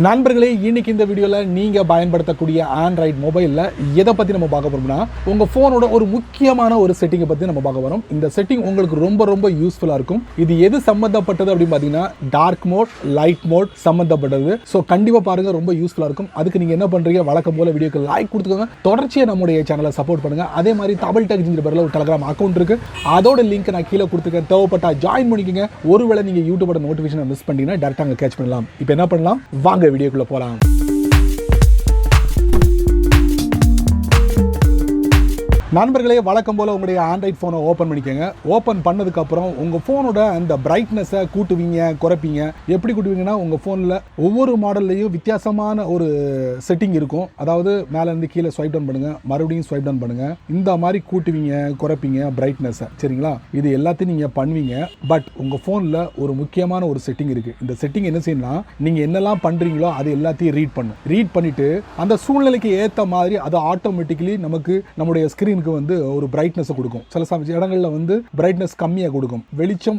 நண்பர்களே, இன்னைக்கு இந்த வீடியோவில் நீங்கள் பயன்படுத்தக்கூடிய ஆண்ட்ராய்டு மொபைலில் எதை பற்றி நம்ம பார்க்க போகிறோம்னா, உங்கள் ஃபோனோட ஒரு முக்கியமான ஒரு செட்டிங்கை பற்றி நம்ம பார்க்க போகிறோம். இந்த செட்டிங் உங்களுக்கு ரொம்ப ரொம்ப யூஸ்ஃபுல்லாக இருக்கும். இது எது சம்மந்தப்பட்டது அப்படின்னு பார்த்தீங்கன்னா, டார்க் மோட், லைட் மோட் சம்மந்தப்பட்டது. ஸோ கண்டிப்பாக பாருங்கள், ரொம்ப யூஸ்ஃபுல்லாக இருக்கும். அதுக்கு நீங்கள் என்ன பண்ணுறீங்க, வழக்கம் போல் வீடியோக்கு லைக் கொடுத்துக்கோங்க, தொடர்ச்சியாக நம்முடைய சேனலை சப்போர்ட் பண்ணுங்கள். அதே மாதிரி தமிழ் டெக் ஜிஞ்சர் பேரில் ஒரு டெலிகிராம் அக்கௌண்ட் இருக்குது, அதோட லிங்க் நான் கீழே கொடுத்துருக்கேன். தேவைப்பட்டா ஜாயின் பண்ணிக்கோங்க. ஒருவேளை நீங்கள் யூடியூபோட நோட்டிஃபிகேஷனை மிஸ் பண்ணிட்டீங்கன்னா டேரெக்டாக அங்கே கேட்ச் பண்ணலாம். இப்போ என்ன பண்ணலாம், வாங்க வீடியோக்குள்ள போலாம். நண்பர்களே, வழக்கம் போல் உங்களுடைய ஆண்ட்ராய்ட் ஃபோனை ஓப்பன் பண்ணிக்கோங்க. ஓப்பன் பண்ணதுக்கப்புறம் உங்கள் ஃபோனோட அந்த பிரைட்னஸை கூட்டுவீங்க, குறைப்பீங்க. எப்படி கூட்டுவீங்கன்னா, உங்கள் ஃபோனில் ஒவ்வொரு மாடல்லையும் வித்தியாசமான ஒரு செட்டிங் இருக்கும். அதாவது மேலேருந்து கீழே ஸ்வைப் டவுன் பண்ணுங்கள், மறுபடியும் ஸ்வைப் டவுன் பண்ணுங்கள். இந்த மாதிரி கூட்டுவீங்க, குறைப்பீங்க பிரைட்னஸை. சரிங்களா? இது எல்லாத்தையும் நீங்கள் பண்ணுவீங்க. பட் உங்கள் ஃபோனில் ஒரு முக்கியமான ஒரு செட்டிங் இருக்குது. இந்த செட்டிங் என்ன செய்யணும்னா, நீங்கள் என்னெல்லாம் பண்ணுறீங்களோ அது எல்லாத்தையும் ரீட் பண்ணும். ரீட் பண்ணிவிட்டு அந்த சூழ்நிலைக்கு ஏற்ற மாதிரி அது ஆட்டோமேட்டிக்கலி நமக்கு நம்முடைய ஸ்க்ரீனுக்கு வந்து ஒரு பிரைட்னஸ் கொடுக்கும். சில இடங்கள்ல வந்து பிரைட்னஸ் கம்மியாக கொடுக்கும். வெளிச்சம்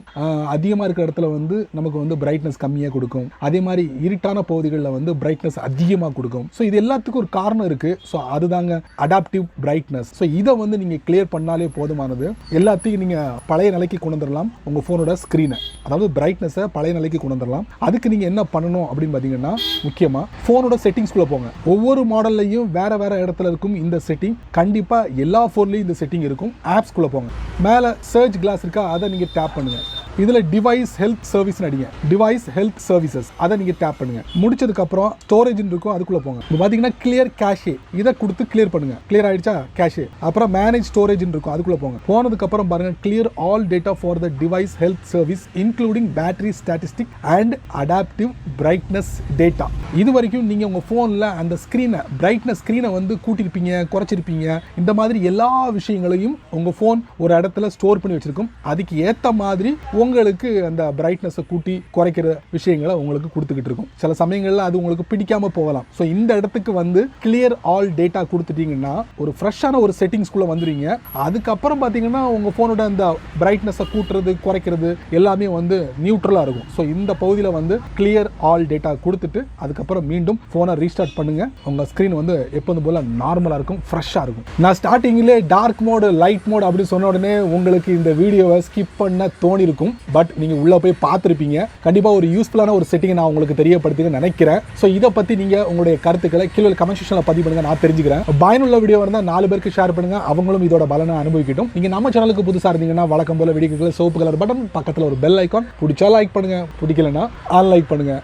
அதிகமாக இருக்கிற இடத்துல வந்து நமக்கு வந்து பிரைட்னஸ் கம்மியாக கொடுக்கும். அதே மாதிரி இருட்டான பகுதிகளில் வந்து பிரைட்னஸ் அதிகமாக கொடுக்கும். ஸோ இது எல்லாத்துக்கும் ஒரு காரணம் இருக்கு. ஸோ அதுதாங்க அடாப்டிவ் பிரைட்னஸ். ஸோ இதை வந்து நீங்க கிளியர் பண்ணாலே போதுமானது. எல்லாத்தையும் நீங்க பழைய நிலைக்கு கொண்டு வந்துடலாம். உங்க போனோட ஸ்கிரீனை, அதாவது பிரைட்னஸை பழைய நிலைக்கு கொண்டு வந்துடலாம். அதுக்கு நீங்க என்ன பண்ணணும் அப்படின்னு பார்த்தீங்கன்னா, முக்கியமா போனோட செட்டிங்ஸ்குள்ள போங்க. ஒவ்வொரு மாடல்லையும் வேற வேற இடத்துல இருக்கும் இந்த செட்டிங். கண்டிப்பா எல்லா ஃபோன்லையும் இந்த செட்டிங் இருக்கும். ஆப்ஸ்குள்ள போங்க. மேலே சர்ச் கிளாஸ் இருக்கா, அதை நீங்கள் டேப் பண்ணுங்க. இதில் டிவைஸ் ஹெல்த் சர்வீஸ் அடிங்க. டிவைஸ் ஹெல்த் சர்வீசஸ் அதை நீங்கள் டேப் பண்ணுங்க. முடிச்சதுக்கப்புறம் ஸ்டோரேஜ் இருக்கும், அதுக்குள்ளே போங்க. இப்போ பார்த்தீங்கன்னா கிளியர் கேஷே, இதை கொடுத்து கிளியர் பண்ணுங்க. கிளியர் ஆயிடுச்சா கேஷே? அப்புறம் மேனேஜ் ஸ்டோரேஜ் இருக்கும், அதுக்குள்ளே போங்க. போனதுக்கப்புறம் பாருங்க, clear all data for the device health service including battery statistic and adaptive brightness data. இது வரைக்கும் நீங்கள் உங்கள் ஃபோனில் அந்த ஸ்க்ரீனை, பிரைட்னஸ் ஸ்க்ரீனை வந்து கூட்டியிருப்பீங்க, குறைச்சிருப்பீங்க. இந்த மாதிரி எல்லா விஷயங்களையும் உங்கள் ஃபோன் ஒரு இடத்துல ஸ்டோர் பண்ணி வச்சிருக்கும். அதுக்கு ஏற்ற மாதிரி உங்களுக்கு அந்த பிரைட்னஸை கூட்டி குறைக்கிற விஷயங்களை உங்களுக்கு கொடுத்துக்கிட்டு இருக்கும். சில சமயங்களில் அது உங்களுக்கு பிடிக்காம போகலாம். ஸோ இந்த இடத்துக்கு வந்து கிளியர் ஆல் டேட்டா கொடுத்துட்டீங்கன்னா ஒரு ஃப்ரெஷ்ஷான ஒரு செட்டிங்ஸ்குள்ளே வந்துடுவீங்க. அதுக்கப்புறம் பார்த்தீங்கன்னா உங்கள் ஃபோனோட அந்த பிரைட்னஸை கூட்டுறது, குறைக்கிறது எல்லாமே வந்து நியூட்ரலாக இருக்கும். ஸோ இந்த பகுதியில் வந்து கிளியர் ஆல் டேட்டா கொடுத்துட்டு அதுக்கப்புறம் மீண்டும் ஃபோனை ரீஸ்டார்ட் பண்ணுங்க. உங்கள் ஸ்க்ரீன் வந்து எப்போதும் போல நார்மலாக இருக்கும், ஃப்ரெஷ்ஷாக இருக்கும். நான் ஸ்டார்டிங்கிலே டார்க் மோடு, லைட் மோடு அப்படின்னு சொன்ன உடனே உங்களுக்கு இந்த வீடியோவை ஸ்கிப் பண்ண தோணி இருக்கும். பட் நீங்கள் உள்ளே போய் பார்த்துருப்பீங்க. கண்டிப்பாக ஒரு யூஸ்ஃபுல்லான ஒரு செட்டிங்கை நான் உங்களுக்கு தெரியப்படுத்தி நினைக்கிறேன். ஸோ இதை பற்றி நீங்கள் உங்களுடைய கருத்துக்களை கீழே கமெண்ட் செக்ஷனில் பதிவு பண்ணுங்க, நான் தெரிஞ்சுக்கிறேன். பயனுள்ள வீடியோ இருந்தால் 4 பேருக்கு ஷேர் பண்ணுங்க, அவங்களும் இதோட பலனை அனுபவிக்கட்டும். நீங்கள் நம்ம சேனலுக்கு புதுசாக இருந்தீங்கன்னா வழக்கம் போல வீடியோக்கு சிவப்பு கலர் பட்டன், பக்கத்தில் ஒரு பெல் ஐக்கான், பிடிச்சா லைக் பண்ணுங்க, பிடிக்கலன்னா அன்லைக் பண்ணுங்க.